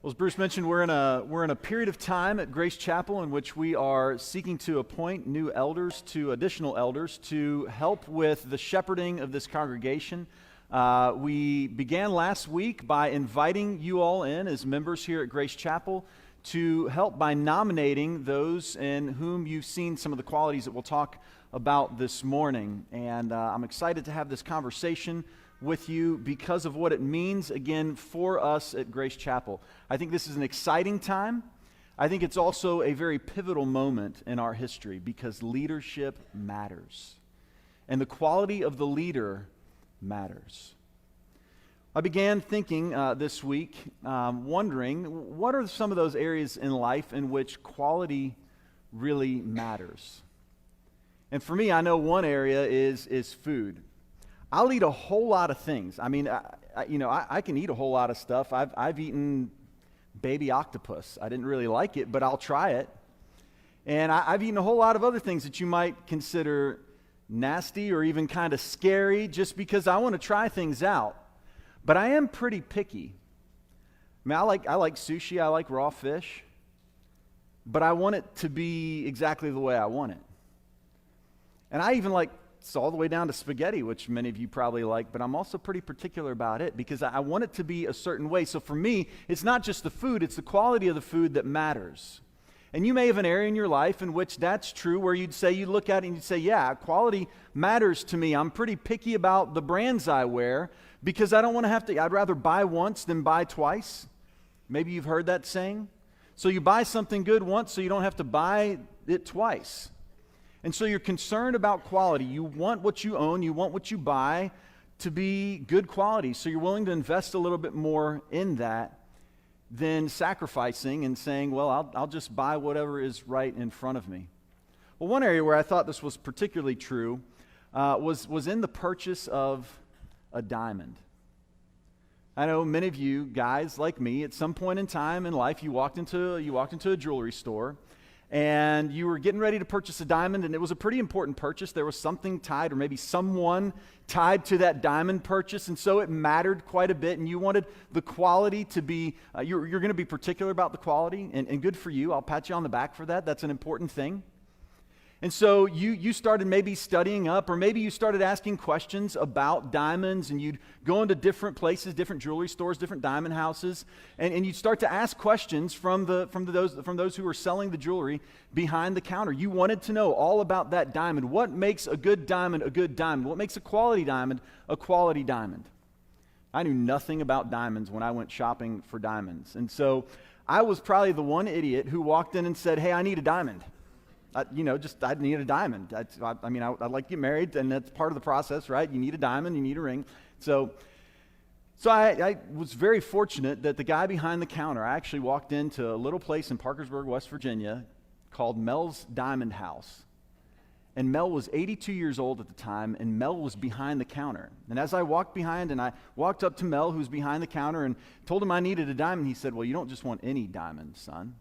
Well, as Bruce mentioned, we're in a period of time at Grace Chapel in which we are seeking to appoint new elders, to additional elders, to help with the shepherding of this congregation. We began last week by inviting you all in as members here at Grace Chapel to help by nominating those in whom you've seen some of the qualities that we'll talk about this morning. And I'm excited to have this conversation with you because of what it means, again, for us at Grace Chapel. I think this is an exciting time. I think it's also a very pivotal moment in our history because leadership matters. And the quality of the leader matters. I began thinking this week, wondering, what are some of those areas in life in which quality really matters? And for me, I know one area is food. I'll eat a whole lot of things. I mean, I can eat a whole lot of stuff. I've eaten baby octopus. I didn't really like it, but I'll try it. And I've eaten a whole lot of other things that you might consider nasty or even kind of scary just because I want to try things out. But I am pretty picky. I mean, I like sushi. I like raw fish. But I want it to be exactly the way I want it. And I even like all the way down to spaghetti, which many of you probably like, but I'm also pretty particular about it because I want it to be a certain way. So for me, it's not just the food, it's the quality of the food that matters. And you may have an area in your life in which that's true, where you'd say, you look at it and you'd say, yeah, quality matters to me. I'm pretty picky about the brands I wear because I don't want to have to, I'd rather buy once than buy twice. Maybe you've heard that saying. So you buy something good once so you don't have to buy it twice. And so you're concerned about quality. You want what you own, you want what you buy to be good quality. So you're willing to invest a little bit more in that than sacrificing and saying, well, I'll just buy whatever is right in front of me. Well, one area where I thought this was particularly true was in the purchase of a diamond. I know many of you guys like me, at some point in time in life, you walked into a jewelry store and you were getting ready to purchase a diamond, and it was a pretty important purchase. There was something tied, or maybe someone tied to that diamond purchase, and so it mattered quite a bit, and you wanted the quality to be, you're going to be particular about the quality, and good for you. I'll pat you on the back for that. That's an important thing. And so you started maybe studying up, or maybe you started asking questions about diamonds, and you'd go into different places, different jewelry stores, different diamond houses, and you'd start to ask questions from those who were selling the jewelry behind the counter. You wanted to know all about that diamond. What makes a good diamond a good diamond? What makes a quality diamond a quality diamond? I knew nothing about diamonds when I went shopping for diamonds, and so I was probably the one idiot who walked in and said, "Hey, I need a diamond." I need a diamond. I'd like to get married, and that's part of the process, right? You need a diamond, you need a ring. So I was very fortunate that the guy behind the counter, I actually walked into a little place in Parkersburg, West Virginia, called Mel's Diamond House. And Mel was 82 years old at the time, and Mel was behind the counter. And as I walked behind, and I walked up to Mel, who was behind the counter, and told him I needed a diamond, he said, "Well, you don't just want any diamond, son.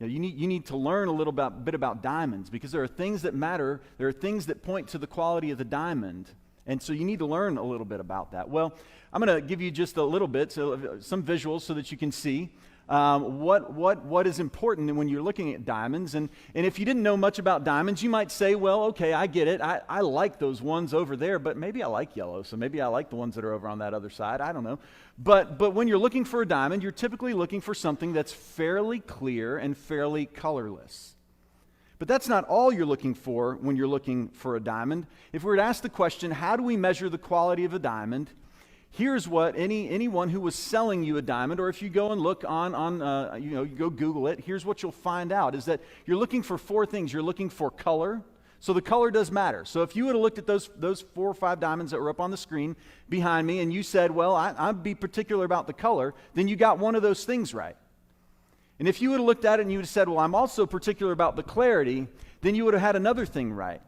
You need to learn a little bit about diamonds because there are things that matter. There are things that point to the quality of the diamond. And so you need to learn a little bit about that." Well, I'm going to give you just a little bit, some visuals so that you can see what is important when you're looking at diamonds. And if you didn't know much about diamonds, you might say, well, okay, I get it. I like those ones over there, but maybe I like yellow, so maybe I like the ones that are over on that other side. I don't know. But when you're looking for a diamond, you're typically looking for something that's fairly clear and fairly colorless. But that's not all you're looking for when you're looking for a diamond. If we were to ask the question, how do we measure the quality of a diamond? Here's what anyone who was selling you a diamond, or if you go and look you go Google it, here's what you'll find out, is that you're looking for four things. You're looking for color. So the color does matter. So if you would have looked at those 4 or 5 diamonds that were up on the screen behind me, and you said, well, I'd be particular about the color, then you got one of those things right. And if you would have looked at it and you would have said, well, I'm also particular about the clarity, then you would have had another thing right.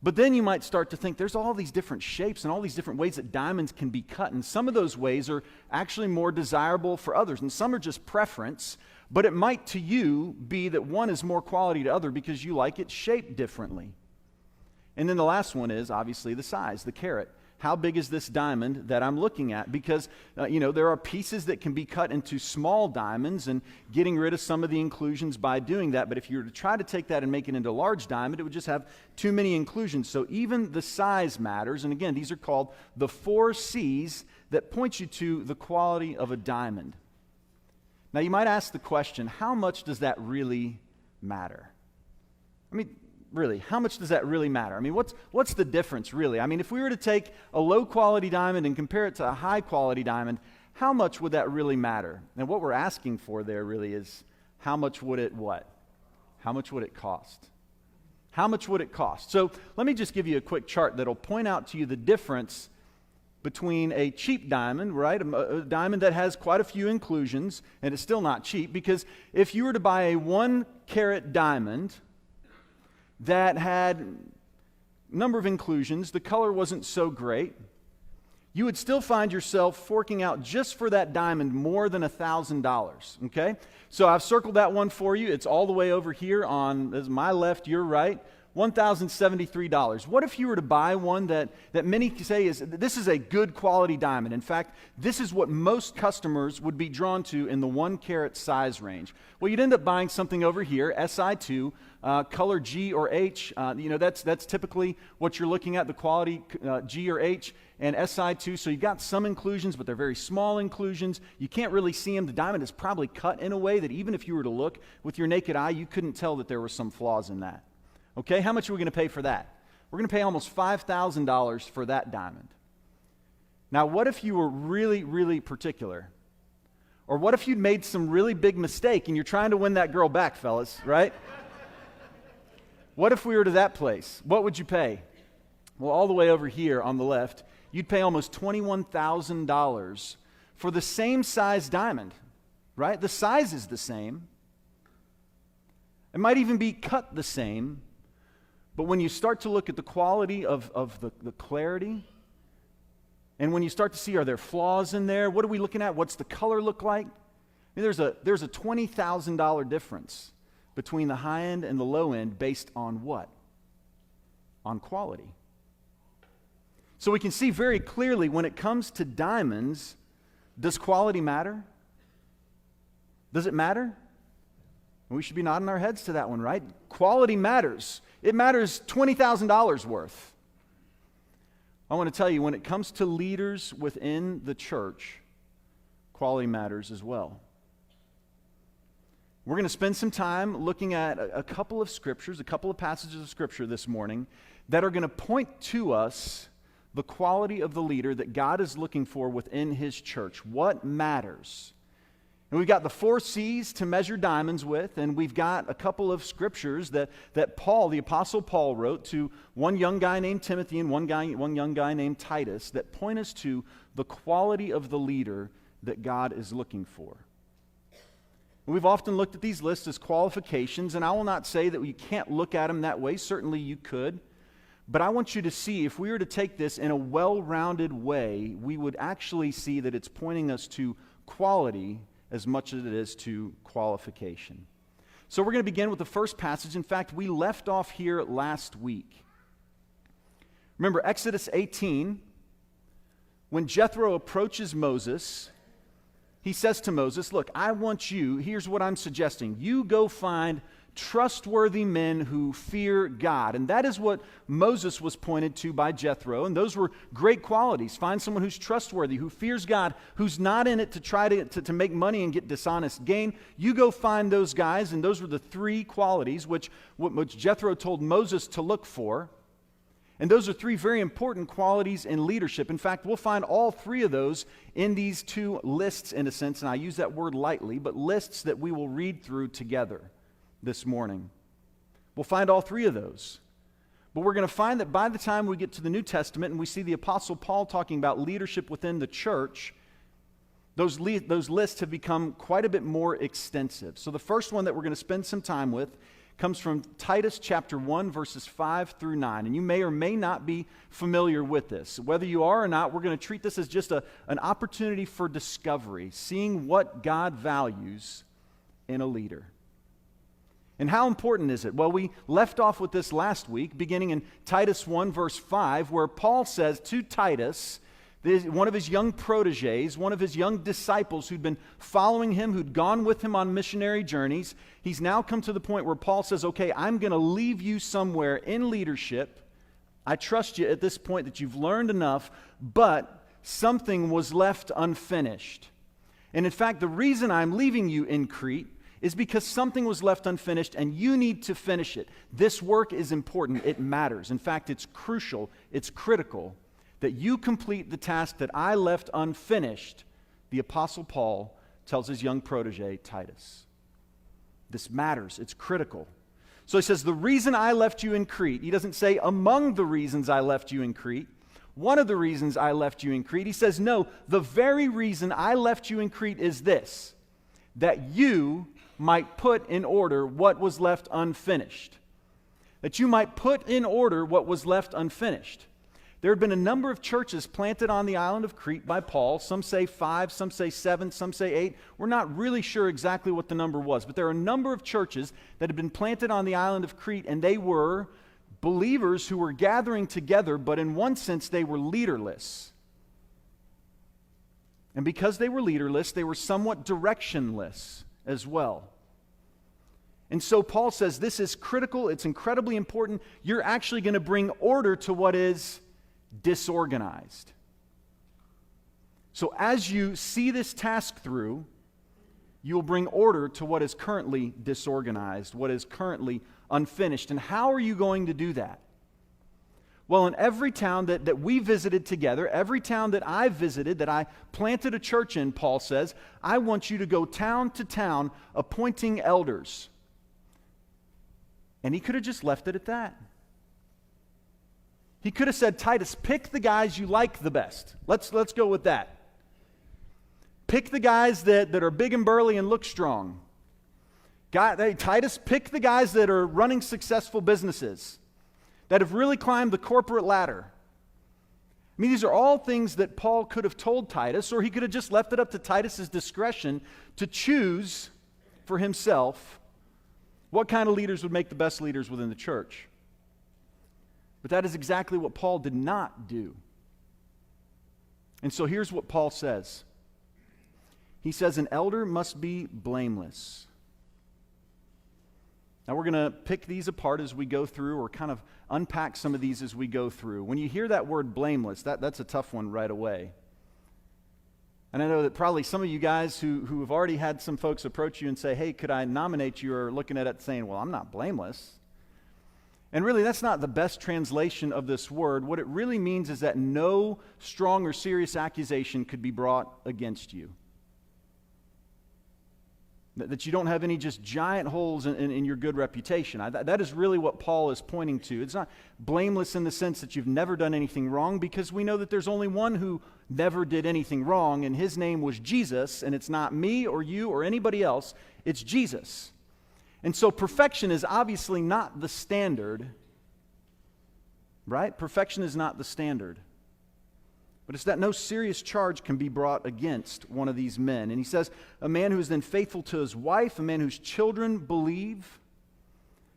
But then you might start to think there's all these different shapes and all these different ways that diamonds can be cut. And some of those ways are actually more desirable for others. And some are just preference. But it might to you be that one is more quality to other because you like it shaped differently. And then the last one is obviously the size, the carat. how big is this diamond that I'm looking at? Because, there are pieces that can be cut into small diamonds and getting rid of some of the inclusions by doing that. But if you were to try to take that and make it into a large diamond, it would just have too many inclusions. So even the size matters. And again, these are called the 4 C's that point you to the quality of a diamond. Now, you might ask the question, how much does that really matter? I mean, really, how much does that really matter? I mean, what's the difference, really? I mean, if we were to take a low-quality diamond and compare it to a high-quality diamond, how much would that really matter? And what we're asking for there really is, how much would it what? How much would it cost? How much would it cost? So let me just give you a quick chart that'll point out to you the difference between a cheap diamond, right? A diamond that has quite a few inclusions, and it's still not cheap, because if you were to buy a 1-carat diamond that had a number of inclusions, the color wasn't so great, you would still find yourself forking out just for that diamond more than $1,000, okay? So I've circled that one for you. It's all the way over here on my left, your right, $1,073. What if you were to buy one that many say this is a good quality diamond? In fact, this is what most customers would be drawn to in the 1-carat size range. Well, you'd end up buying something over here, SI2, color G or H. That's typically what you're looking at, the quality G or H, and SI2. So you've got some inclusions, but they're very small inclusions. You can't really see them. The diamond is probably cut in a way that even if you were to look with your naked eye, you couldn't tell that there were some flaws in that. Okay, how much are we going to pay for that? We're going to pay almost $5,000 for that diamond. Now, what if you were really, really particular? Or what if you'd made some really big mistake and you're trying to win that girl back, fellas, right? What if we were to that place? What would you pay? Well, all the way over here on the left, you'd pay almost $21,000 for the same size diamond, right? The size is the same. It might even be cut the same. But when you start to look at the quality of the clarity, and when you start to see, are there flaws in there? What are we looking at? What's the color look like? I mean, there's a $20,000 difference between the high end and the low end based on what? On quality. So we can see very clearly when it comes to diamonds, does quality matter? Does it matter? We should be nodding our heads to that one, right? Quality matters. It matters $20,000 worth. I want to tell you, when it comes to leaders within the church, quality matters as well. We're going to spend some time looking at a couple of scriptures, a couple of passages of scripture this morning that are going to point to us the quality of the leader that God is looking for within His church. What matters? And we've got the 4 C's to measure diamonds with, and we've got a couple of scriptures that Paul, the Apostle Paul, wrote to one young guy named Timothy and one young guy named Titus that point us to the quality of the leader that God is looking for. We've often looked at these lists as qualifications, and I will not say that you can't look at them that way. Certainly you could. But I want you to see, if we were to take this in a well-rounded way, we would actually see that it's pointing us to quality as much as it is to qualification. So we're going to begin with the first passage. In fact, we left off here last week. Remember Exodus 18, when Jethro approaches Moses, he says to Moses, look, I want you, here's what I'm suggesting. You go find trustworthy men who fear God. And that is what Moses was pointed to by Jethro. And those were great qualities. Find someone who's trustworthy, who fears God, who's not in it to try to make money and get dishonest gain. You go find those guys, and those were the 3 qualities which Jethro told Moses to look for. And those are 3 very important qualities in leadership. In fact, we'll find all 3 of those in these 2 lists, in a sense, and I use that word lightly, but lists that we will read through together this morning. We'll find all 3 of those. But we're going to find that by the time we get to the New Testament and we see the Apostle Paul talking about leadership within the church, those lists have become quite a bit more extensive. So the first one that we're going to spend some time with comes from Titus chapter 1, verses 5 through 9. And you may or may not be familiar with this. Whether you are or not, we're going to treat this as just an opportunity for discovery, seeing what God values in a leader. And how important is it? Well, we left off with this last week, beginning in Titus 1, verse 5, where Paul says to Titus, one of his young proteges, one of his young disciples who'd been following him, who'd gone with him on missionary journeys, he's now come to the point where Paul says, okay, I'm going to leave you somewhere in leadership. I trust you at this point that you've learned enough, but something was left unfinished. And in fact, the reason I'm leaving you in Crete is because something was left unfinished and you need to finish it. This work is important. It matters. In fact, it's crucial. It's critical that you complete the task that I left unfinished, the Apostle Paul tells his young protege, Titus. This matters. It's critical. So he says, the reason I left you in Crete, he doesn't say among the reasons I left you in Crete, one of the reasons I left you in Crete. He says, no, the very reason I left you in Crete is this, that you might put in order what was left unfinished. That you might put in order what was left unfinished. There had been a number of churches planted on the island of Crete by Paul. Some say 5, some say 7, some say 8. We're not really sure exactly what the number was, but there are a number of churches that had been planted on the island of Crete, and they were believers who were gathering together, but in one sense they were leaderless. And because they were leaderless, they were somewhat directionless as well. And so Paul says this is critical, it's incredibly important. You're actually going to bring order to what is disorganized. So as you see this task through, you will bring order to what is currently disorganized, what is currently unfinished. And how are you going to do that? Well, in every town that we visited together, every town that I visited, that I planted a church in, Paul says, I want you to go town to town appointing elders. And he could have just left it at that. He could have said, Titus, pick the guys you like the best. Let's go with that. Pick the guys that are big and burly and look strong. Titus, pick the guys that are running successful businesses, that have really climbed the corporate ladder. I mean, these are all things that Paul could have told Titus, or he could have just left it up to Titus's discretion to choose for himself what kind of leaders would make the best leaders within the church. But that is exactly what Paul did not do. And so here's what Paul says. He says, an elder must be blameless. Now we're going to pick these apart as we go through, or kind of unpack some of these as we go through. When you hear that word blameless, that's a tough one right away. And I know that probably some of you guys who have already had some folks approach you and say, hey, could I nominate you, are looking at it saying, well, I'm not blameless. And really, that's not the best translation of this word. What it really means is that no strong or serious accusation could be brought against you. That you don't have any just giant holes in your good reputation. That is really what Paul is pointing to. It's not blameless in the sense that you've never done anything wrong, because we know that there's only one who never did anything wrong, and his name was Jesus, and it's not me or you or anybody else. It's Jesus. And so perfection is obviously not the standard, right? Perfection is not the standard. But it's that no serious charge can be brought against one of these men. And he says, a man who is then faithful to his wife, a man whose children believe.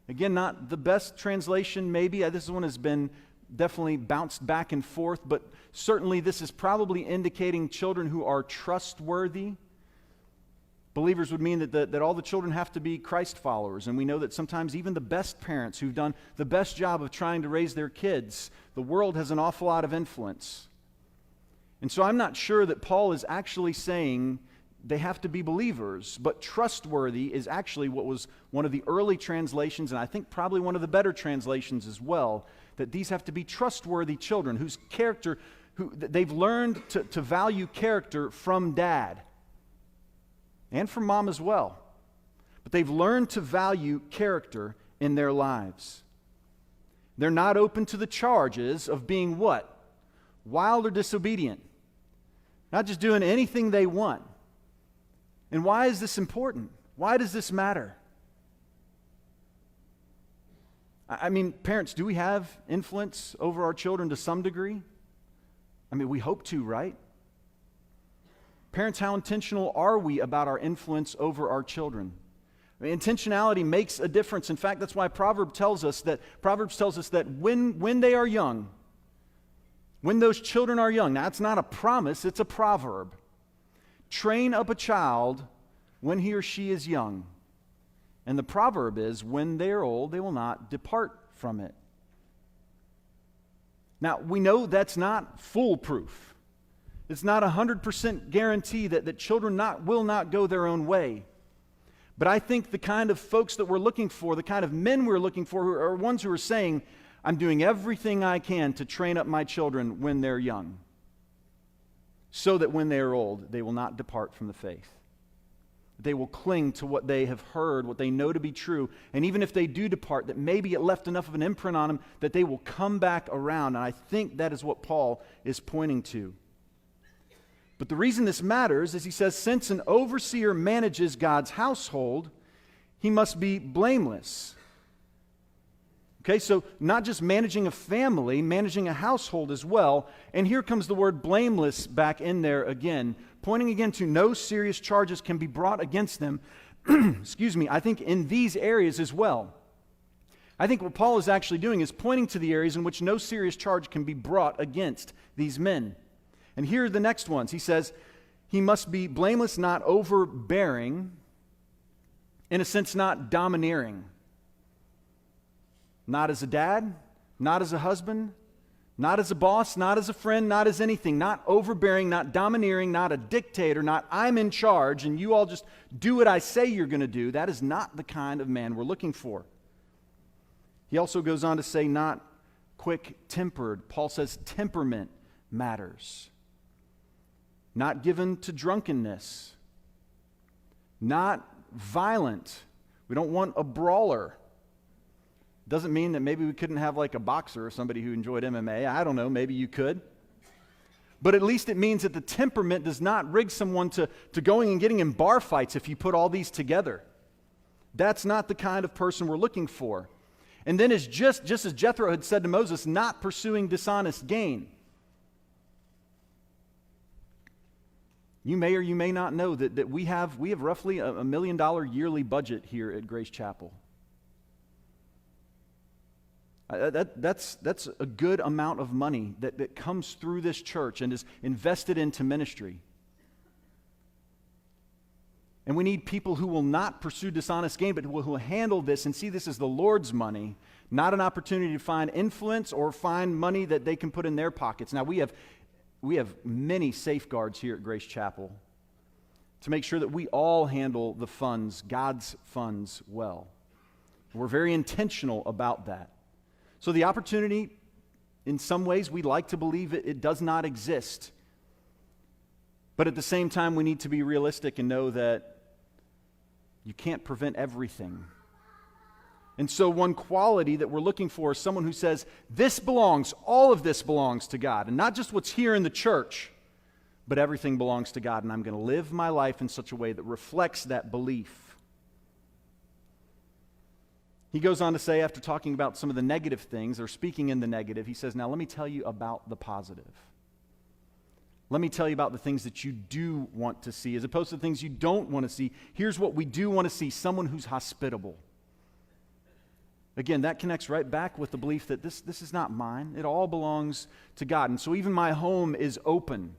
Again, not the best translation maybe. This one has been definitely bounced back and forth, but certainly this is probably indicating children who are trustworthy. Believers would mean that all the children have to be Christ followers. And we know that sometimes even the best parents who've done the best job of trying to raise their kids, the world has an awful lot of influence. And so I'm not sure that Paul is actually saying they have to be believers, but trustworthy is actually what was one of the early translations, and I think probably one of the better translations as well, that these have to be trustworthy children whose character, who they've learned to value character from dad and from mom as well. But they've learned to value character in their lives. They're not open to the charges of being what? Wild or disobedient. Not just doing anything they want. And why is this important? Why does this matter? I mean, parents, do we have influence over our children to some degree? I mean, we hope to, right? Parents, how intentional are we about our influence over our children? I mean, intentionality makes a difference. In fact, that's why Proverbs tells us that when they are young, when those children are young, now it's not a promise, it's a proverb. Train up a child when he or she is young. And the proverb is, when they are old, they will not depart from it. Now, we know that's not foolproof. It's not 100% guarantee that children will not go their own way. But I think the kind of folks that we're looking for, the kind of men we're looking for, are ones who are saying, I'm doing everything I can to train up my children when they're young, so that when they are old, they will not depart from the faith. They will cling to what they have heard, what they know to be true, and even if they do depart, that maybe it left enough of an imprint on them that they will come back around. And I think that is what Paul is pointing to. But the reason this matters is he says, since an overseer manages God's household, he must be blameless. Okay, so not just managing a family, managing a household as well. And here comes the word blameless back in there again, pointing again to no serious charges can be brought against them. Excuse me, I think in these areas as well. I think what Paul is actually doing is pointing to the areas in which no serious charge can be brought against these men. And here are the next ones. He says, he must be blameless, not overbearing, in a sense, not domineering. Not as a dad, not as a husband, not as a boss, not as a friend, not as anything. Not overbearing, not domineering, not a dictator, not I'm in charge and you all just do what I say you're going to do. That is not the kind of man we're looking for. He also goes on to say, not quick-tempered. Paul says temperament matters. Not given to drunkenness. Not violent. We don't want a brawler. Doesn't mean that maybe we couldn't have like a boxer or somebody who enjoyed MMA. I don't know, maybe you could. But at least it means that the temperament does not rig someone to going and getting in bar fights if you put all these together. That's not the kind of person we're looking for. And then it's just as Jethro had said to Moses, not pursuing dishonest gain. You may or you may not know that we have roughly a $1 million yearly budget here at Grace Chapel. That's a good amount of money that comes through this church and is invested into ministry. And we need people who will not pursue dishonest gain, but who will handle this and see this as the Lord's money, not an opportunity to find influence or find money that they can put in their pockets. Now, we have many safeguards here at Grace Chapel to make sure that we all handle the funds, God's funds, well. We're very intentional about that. So the opportunity, in some ways, we'd like to believe it does not exist. But at the same time, we need to be realistic and know that you can't prevent everything. And so one quality that we're looking for is someone who says, all of this belongs to God. And not just what's here in the church, but everything belongs to God. And I'm going to live my life in such a way that reflects that belief. He goes on to say, after talking about some of the negative things, or speaking in the negative, he says, now let me tell you about the positive. Let me tell you about the things that you do want to see, as opposed to the things you don't want to see. Here's what we do want to see, someone who's hospitable. Again, that connects right back with the belief that this is not mine. It all belongs to God. And so even my home is open,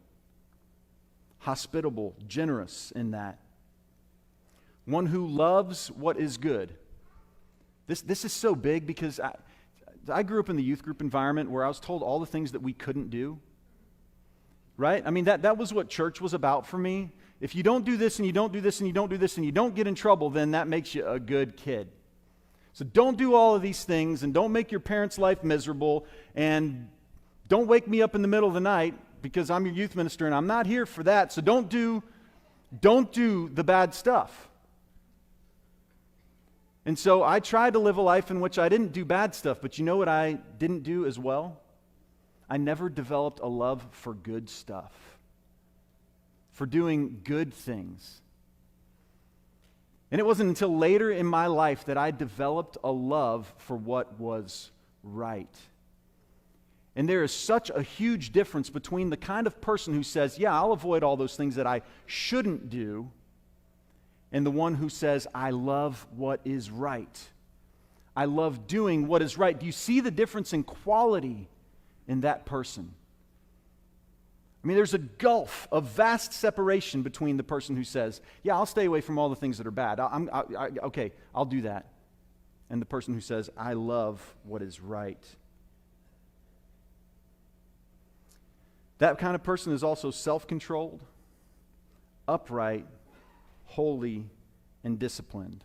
hospitable, generous in that. One who loves what is good. This is so big because I grew up in the youth group environment where I was told all the things that we couldn't do. Right? I mean, that was what church was about for me. If you don't do this and you don't do this and you don't do this and you don't get in trouble, then that makes you a good kid. So don't do all of these things and don't make your parents' life miserable and don't wake me up in the middle of the night because I'm your youth minister and I'm not here for that. So don't do the bad stuff. And so I tried to live a life in which I didn't do bad stuff, but you know what I didn't do as well? I never developed a love for good stuff, for doing good things. And it wasn't until later in my life that I developed a love for what was right. And there is such a huge difference between the kind of person who says, yeah, I'll avoid all those things that I shouldn't do, and the one who says, I love what is right. I love doing what is right. Do you see the difference in quality in that person? I mean, there's a gulf, a vast separation between the person who says, yeah, I'll stay away from all the things that are bad. Okay, I'll do that. And the person who says, I love what is right. That kind of person is also self-controlled, upright, holy, and disciplined.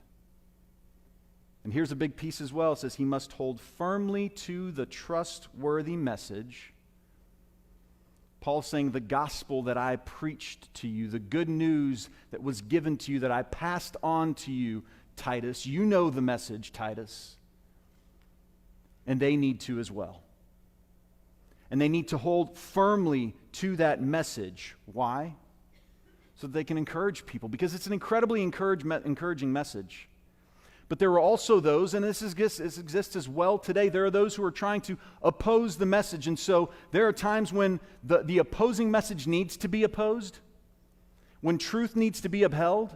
And here's a big piece as well. It says he must hold firmly to the trustworthy message. Paul's saying the gospel that I preached to you, the good news that was given to you, that I passed on to you, Titus. You know the message, Titus. And they need to as well. And they need to hold firmly to that message. Why? So that they can encourage people, because it's an incredibly encouraging message. But there are also those, and this exists as well today, there are those who are trying to oppose the message. And so there are times when the opposing message needs to be opposed, when truth needs to be upheld,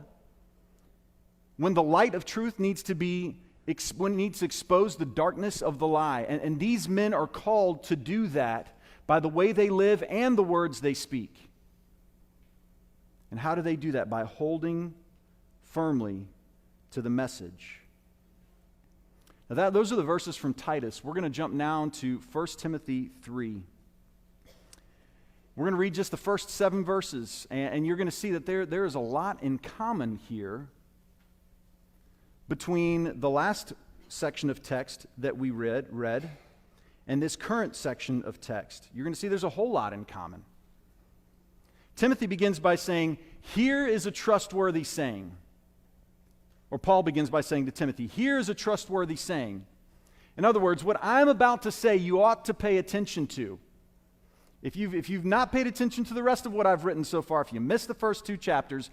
when the light of truth needs to expose the darkness of the lie. And these men are called to do that by the way they live and the words they speak. And how do they do that? By holding firmly to the message. Now those are the verses from Titus. We're going to jump now to 1 Timothy 3. We're going to read just the first 7 verses, and you're going to see that there is a lot in common here between the last section of text that we read and this current section of text. You're going to see there's a whole lot in common. Timothy begins by saying, here is a trustworthy saying. Or Paul begins by saying to Timothy, here is a trustworthy saying. In other words, what I'm about to say you ought to pay attention to. If you've not paid attention to the rest of what I've written so far, if you missed the first 2 chapters,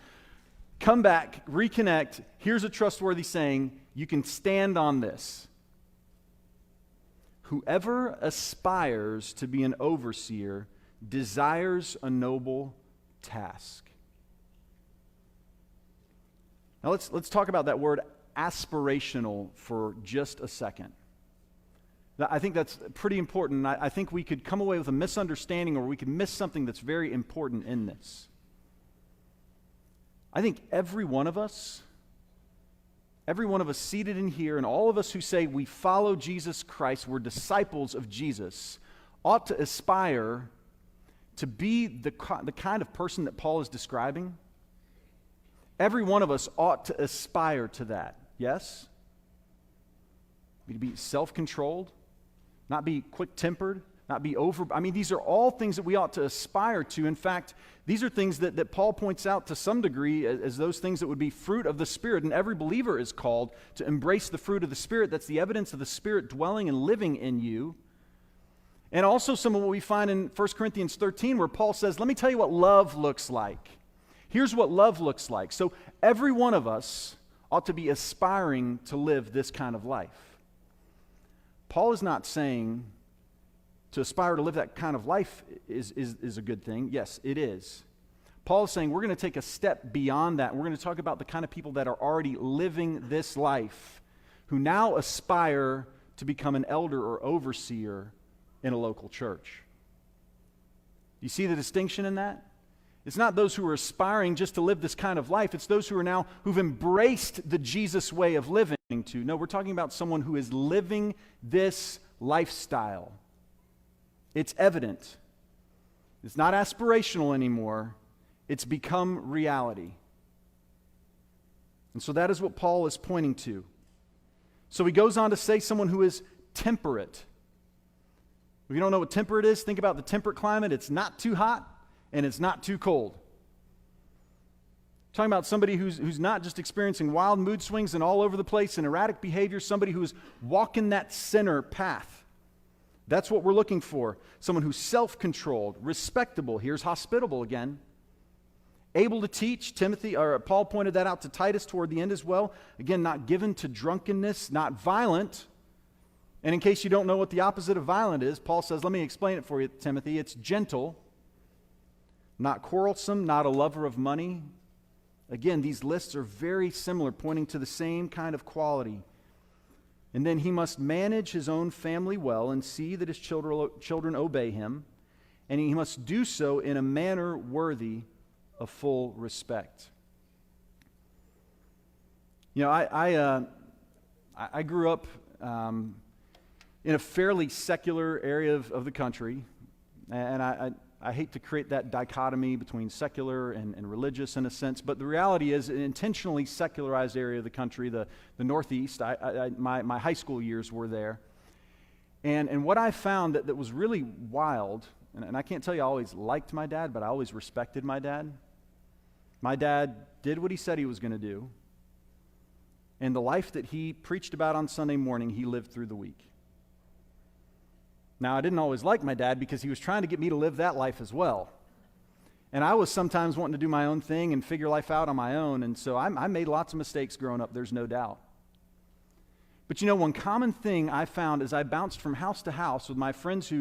come back, reconnect. Here's a trustworthy saying. You can stand on this. Whoever aspires to be an overseer desires a noble task. Now let's talk about that word aspirational for just a second. Now, I think that's pretty important. I think we could come away with a misunderstanding, or we could miss something that's very important in this. I think every one of us seated in here, and all of us who say we follow Jesus Christ, we're disciples of Jesus, ought to aspire to be the kind of person that Paul is describing. Every one of us ought to aspire to that, yes? To be self-controlled, not be quick-tempered, not be these are all things that we ought to aspire to. In fact, these are things that Paul points out to some degree as those things that would be fruit of the Spirit, and every believer is called to embrace the fruit of the Spirit. That's the evidence of the Spirit dwelling and living in you. And also some of what we find in 1 Corinthians 13, where Paul says, let me tell you what love looks like. Here's what love looks like. So every one of us ought to be aspiring to live this kind of life. Paul is not saying to aspire to live that kind of life is a good thing. Yes, it is. Paul is saying we're going to take a step beyond that. We're going to talk about the kind of people that are already living this life, who now aspire to become an elder or overseer in a local church. Do you see the distinction in that? It's not those who are aspiring just to live this kind of life. It's those who've embraced the Jesus way of living to. No, we're talking about someone who is living this lifestyle. It's evident. It's not aspirational anymore. It's become reality. And so that is what Paul is pointing to. So he goes on to say someone who is temperate. If you don't know what temperate is, think about the temperate climate. It's not too hot and it's not too cold. Talking about somebody who's not just experiencing wild mood swings and all over the place and erratic behavior, somebody who's walking that center path. That's what we're looking for. Someone who's self-controlled, respectable. Here's hospitable again. Able to teach. Paul pointed that out to Titus toward the end as well. Again, not given to drunkenness, not violent. And in case you don't know what the opposite of violent is, Paul says, let me explain it for you, Timothy. It's gentle, not quarrelsome, not a lover of money, Again, these lists are very similar, pointing to the same kind of quality. And then he must manage his own family well and see that his children obey him, and he must do so in a manner worthy of full respect. You know, I grew up in a fairly secular area of the country, and I hate to create that dichotomy between secular and religious in a sense, but the reality is an intentionally secularized area of the country, the Northeast. My high school years were there. And what I found that was really wild, and I can't tell you I always liked my dad, but I always respected my dad. My dad did what he said he was going to do, and the life that he preached about on Sunday morning, he lived through the week. Now, I didn't always like my dad because he was trying to get me to live that life as well. And I was sometimes wanting to do my own thing and figure life out on my own, and so I made lots of mistakes growing up, there's no doubt. But you know, one common thing I found as I bounced from house to house with my friends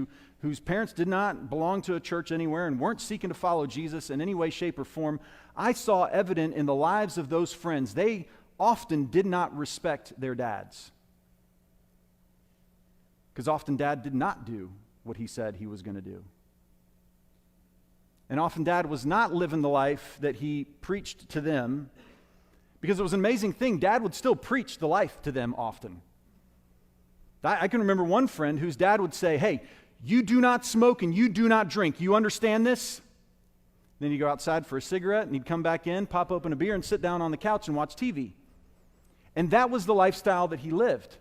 whose parents did not belong to a church anywhere and weren't seeking to follow Jesus in any way, shape, or form, I saw evident in the lives of those friends. They often did not respect their dads. Because often dad did not do what he said he was going to do. And often dad was not living the life that he preached to them, because it was an amazing thing. Dad would still preach the life to them often. I can remember one friend whose dad would say, "Hey, you do not smoke and you do not drink. You understand this?" Then he'd go outside for a cigarette and he'd come back in, pop open a beer and sit down on the couch and watch TV. And that was the lifestyle that he lived.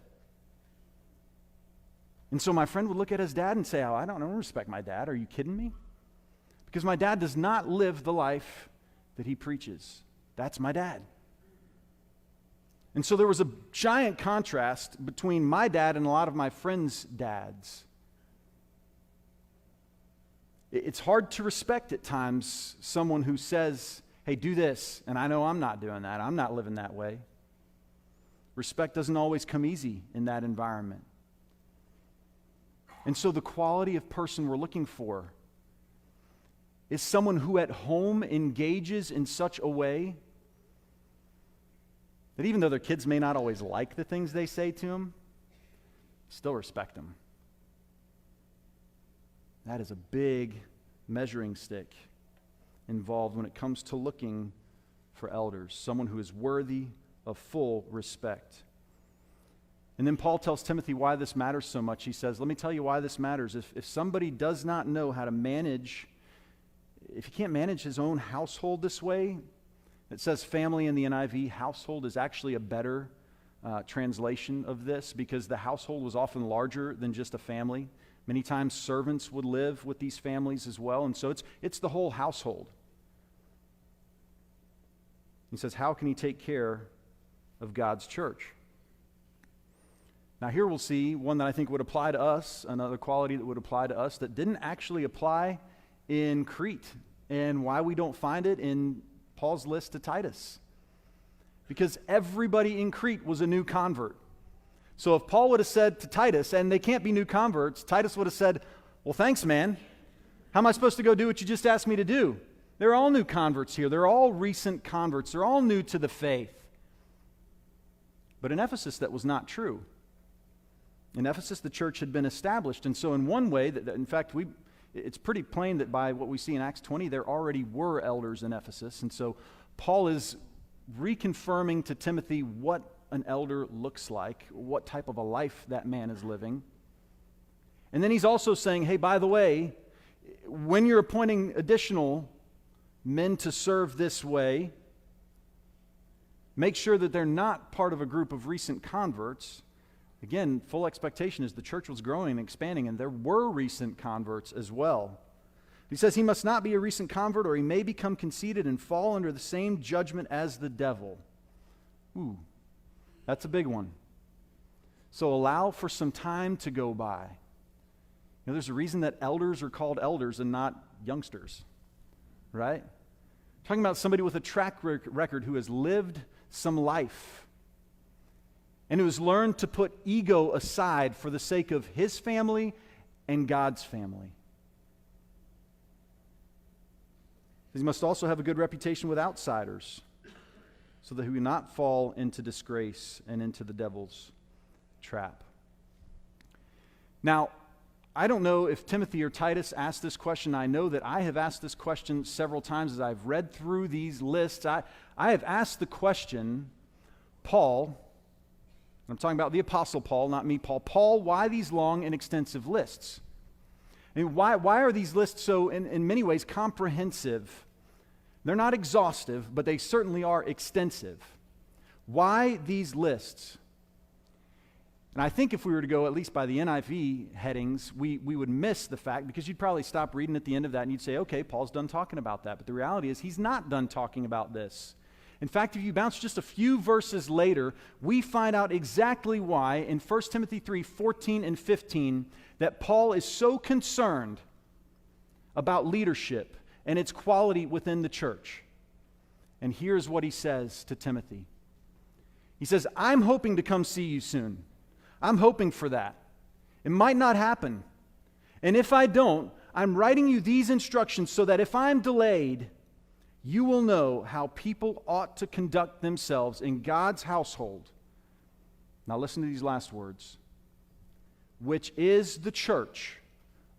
And so my friend would look at his dad and say, "Oh, I don't respect my dad. Are you kidding me?" Because my dad does not live the life that he preaches. That's my dad. And so there was a giant contrast between my dad and a lot of my friends' dads. It's hard to respect at times someone who says, "Hey, do this," and I know I'm not doing that. I'm not living that way. Respect doesn't always come easy in that environment. And so the quality of person we're looking for is someone who at home engages in such a way that even though their kids may not always like the things they say to them, still respect them. That is a big measuring stick involved when it comes to looking for elders, someone who is worthy of full respect. And then Paul tells Timothy why this matters so much. He says, let me tell you why this matters. If somebody does not know how to manage, if he can't manage his own household this way, it says family in the NIV. Household is actually a better translation of this, because the household was often larger than just a family. Many times servants would live with these families as well, and so it's the whole household. He says, how can he take care of God's church? Now here we'll see one that I think would apply to us, another quality that would apply to us that didn't actually apply in Crete, and why we don't find it in Paul's list to Titus. Because everybody in Crete was a new convert. So if Paul would have said to Titus, and they can't be new converts, Titus would have said, well, thanks, man. How am I supposed to go do what you just asked me to do? They're all new converts here. They're all recent converts. They're all new to the faith. But in Ephesus, that was not true. In Ephesus, the church had been established. And so in one way, in fact, it's pretty plain that by what we see in Acts 20, there already were elders in Ephesus. And so Paul is reconfirming to Timothy what an elder looks like, what type of a life that man is living. And then he's also saying, hey, by the way, when you're appointing additional men to serve this way, make sure that they're not part of a group of recent converts. Again, full expectation is the church was growing and expanding, and there were recent converts as well. He says he must not be a recent convert, or he may become conceited and fall under the same judgment as the devil. Ooh, that's a big one. So allow for some time to go by. You know, there's a reason that elders are called elders and not youngsters, right? Talking about somebody with a track record who has lived some life and who has learned to put ego aside for the sake of his family and God's family. He must also have a good reputation with outsiders. so that we will not fall into disgrace and into the devil's trap. Now, I don't know if Timothy or Titus asked this question. I know that I have asked this question several times as I've read through these lists. I have asked the question, Paul, I'm talking about the Apostle Paul, not me, Paul, why these long and extensive lists? I mean, why are these lists so, in many ways, comprehensive? They're not exhaustive, but they certainly are extensive. Why these lists? And I think if we were to go at least by the NIV headings, we would miss the fact, because you'd probably stop reading at the end of that and you'd say, okay, Paul's done talking about that. But the reality is he's not done talking about this. In fact, if you bounce just a few verses later, we find out exactly why in 1 Timothy 3:14 and 15 that Paul is so concerned about leadership and its quality within the church. And here's what he says to Timothy. He says, I'm hoping to come see you soon. I'm hoping for that. It might not happen. And if I don't, I'm writing you these instructions so that if I'm delayed, you will know how people ought to conduct themselves in God's household. Now listen to these last words. Which is the church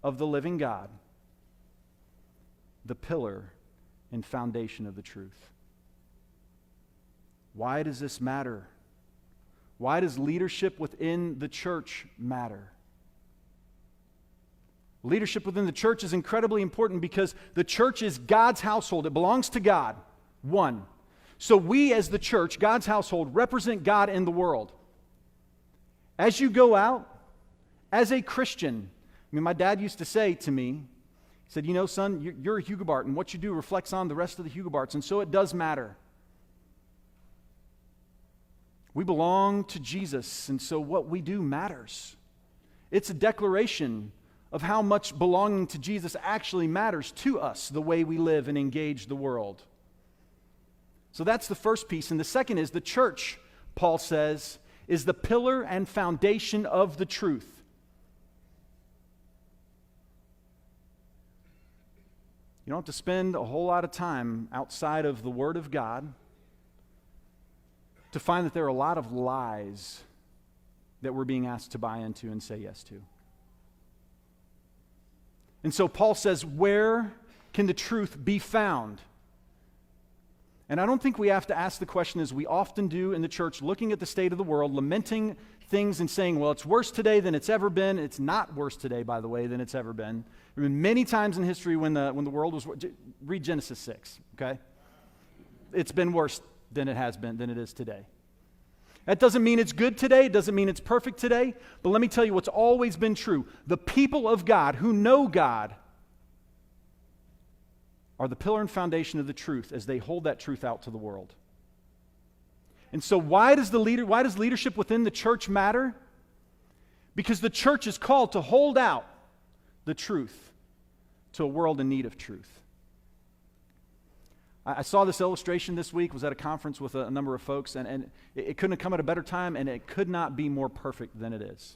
of the living God, the pillar and foundation of the truth. Why does this matter? Why does leadership within the church matter? Leadership within the church is incredibly important because the church is God's household. It belongs to God, one. So we as the church, God's household, represent God in the world. As you go out, as a Christian, I mean, my dad used to say to me, he said, you know, son, you're a Hugobart, and what you do reflects on the rest of the Hugobarts, and so it does matter. We belong to Jesus, and so what we do matters. It's a declaration of how much belonging to Jesus actually matters to us, the way we live and engage the world. So that's the first piece. And the second is the church, Paul says, is the pillar and foundation of the truth. You don't have to spend a whole lot of time outside of the Word of God to find that there are a lot of lies that we're being asked to buy into and say yes to. And so Paul says, where can the truth be found? And I don't think we have to ask the question as we often do in the church, looking at the state of the world, lamenting things and saying, well, it's worse today than it's ever been. It's not worse today, by the way, than it's ever been. There have been many times in history when the world was, read Genesis 6, okay? It's been worse than it has been, than it is today. That doesn't mean it's good today. It doesn't mean it's perfect today. But let me tell you what's always been true. The people of God who know God are the pillar and foundation of the truth as they hold that truth out to the world. And so why does leadership within the church matter? Because the church is called to hold out the truth to a world in need of truth. I saw this illustration this week, was at a conference with a number of folks, and it couldn't have come at a better time, and it could not be more perfect than it is.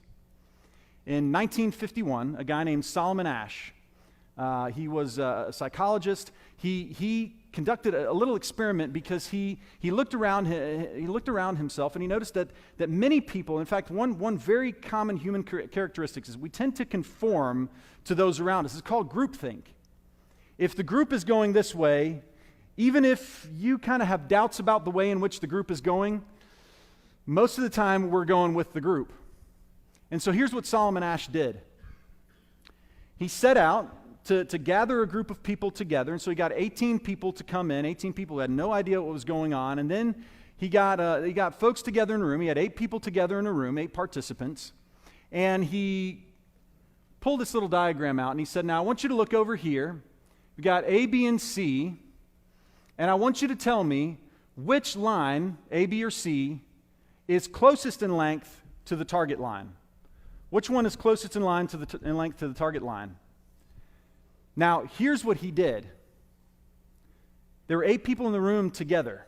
In 1951, a guy named Solomon Asch, he was a psychologist. He conducted a little experiment because he looked around himself, and he noticed that many people, in fact, one very common human characteristic is we tend to conform to those around us. It's called groupthink. If the group is going this way, even if you kind of have doubts about the way in which the group is going, most of the time we're going with the group. And so here's what Solomon Asch did. He set out to gather a group of people together, and so he got 18 people to come in, 18 people who had no idea what was going on, and then he got folks together in a room. He had 8 people together in a room, 8 participants, and he pulled this little diagram out, and he said, now I want you to look over here. We got A, B, and C, and I want you to tell me which line, A, B, or C, is closest in length to the target line. Which one is closest in length to the target line? Now, here's what he did. There were 8 people in the room together.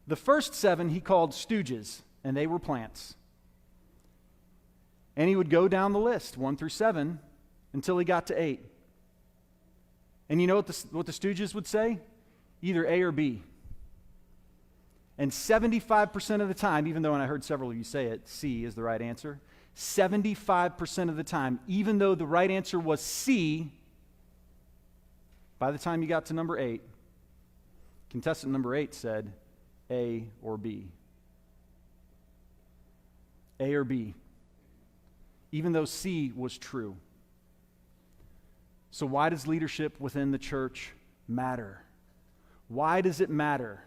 The first 7 he called stooges, and they were plants. And he would go down the list, 1 through 7, until he got to 8. And you know what the stooges would say? Either A or B. And 75% of the time, even though when I heard several of you say it, C is the right answer, 75% of the time, even though the right answer was C, by the time you got to number 8, contestant number 8 said A or B. A or B. Even though C was true. So why does leadership within the church matter? Why does it matter?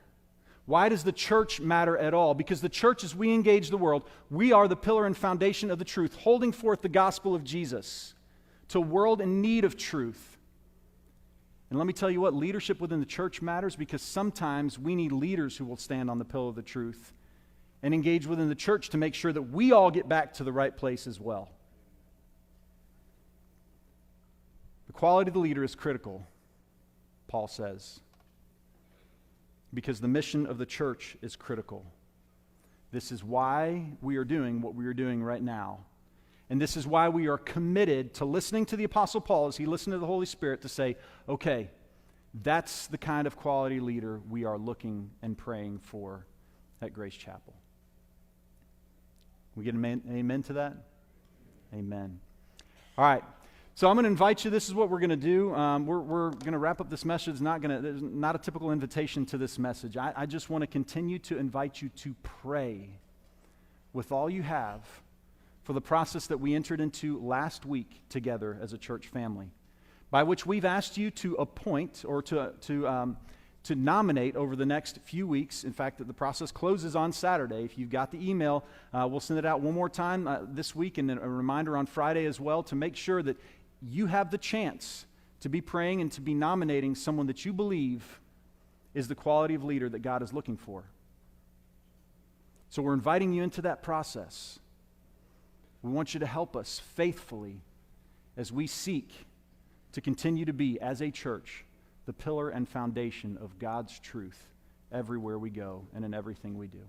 Why does the church matter at all? Because the church, as we engage the world, we are the pillar and foundation of the truth, holding forth the gospel of Jesus to a world in need of truth. And let me tell you what, leadership within the church matters because sometimes we need leaders who will stand on the pillar of the truth and engage within the church to make sure that we all get back to the right place as well. The quality of the leader is critical, Paul says, because the mission of the church is critical. This is why we are doing what we are doing right now. And this is why we are committed to listening to the Apostle Paul as he listened to the Holy Spirit to say, okay, that's the kind of quality leader we are looking and praying for at Grace Chapel. We get an amen to that? Amen. All right. So I'm going to invite you. This is what we're going to do. We're going to wrap up this message. There's not a typical invitation to this message. I just want to continue to invite you to pray with all you have for the process that we entered into last week together as a church family, by which we've asked you to appoint or to nominate over the next few weeks. In fact, the process closes on Saturday. If you've got the email, we'll send it out one more time this week and a reminder on Friday as well to make sure that you have the chance to be praying and to be nominating someone that you believe is the quality of leader that God is looking for. So we're inviting you into that process. We want you to help us faithfully as we seek to continue to be, as a church, the pillar and foundation of God's truth everywhere we go and in everything we do.